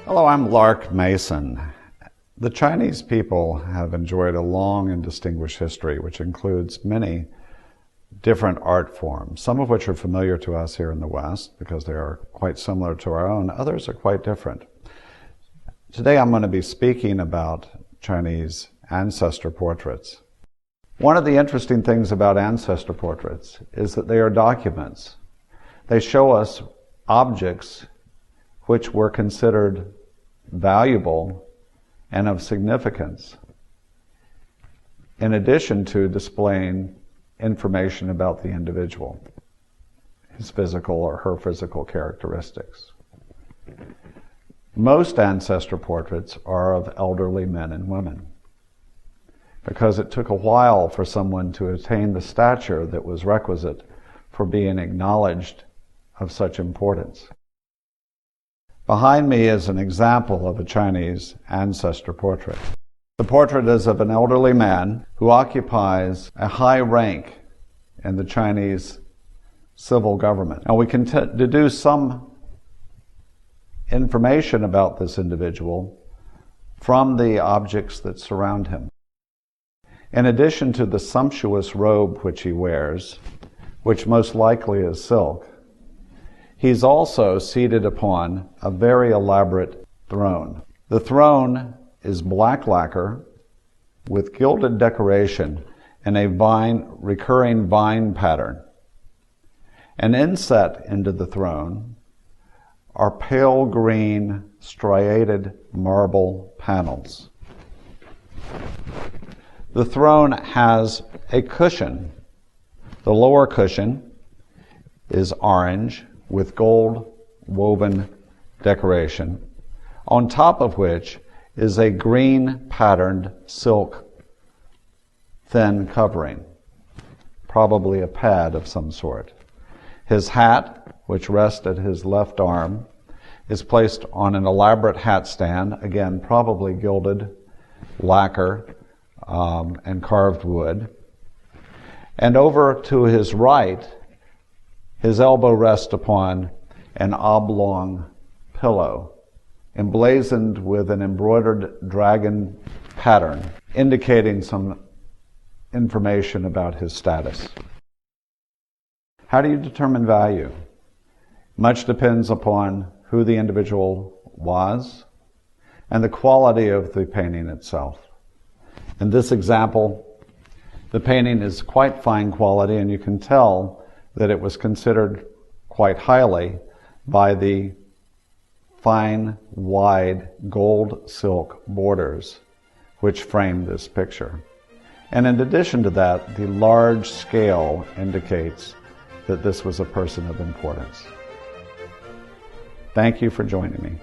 Hello, I'm Lark Mason. The Chinese people have enjoyed a long and distinguished history, which includes many different art forms, some of which are familiar to us here in the West because they are quite similar to our own. Others are quite different. Today I'm going to be speaking about Chinese ancestor portraits. One of the interesting things about ancestor portraits is that they are documents. They show us objects which were considered valuable and of significance, in addition to displaying information about the individual, his physical or her physical characteristics. Most ancestor portraits are of elderly men and women, because it took a while for someone to attain the stature that was requisite for being acknowledged of such importance. Behind me is an example of a Chinese ancestor portrait. The portrait is of an elderly man who occupies a high rank in the Chinese civil government. Now we can deduce some information about this individual from the objects that surround him. In addition to the sumptuous robe which he wears, which most likely is silk, he's also seated upon a very elaborate throne. The throne is black lacquer with gilded decoration and a recurring vine pattern. And inset into the throne are pale green striated marble panels. The throne has a cushion. The lower cushion is orange with gold woven decoration, on top of which is a green patterned silk thin covering, probably a pad of some sort. His hat, which rests at his left arm, is placed on an elaborate hat stand, again probably gilded lacquer and carved wood. And over to his right, his elbow rests upon an oblong pillow, emblazoned with an embroidered dragon pattern, indicating some information about his status. How do you determine value? Much depends upon who the individual was and the quality of the painting itself. In this example, the painting is quite fine quality, and you can tell that it was considered quite highly by the fine, wide gold silk borders which framed this picture. And in addition to that, the large scale indicates that this was a person of importance. Thank you for joining me.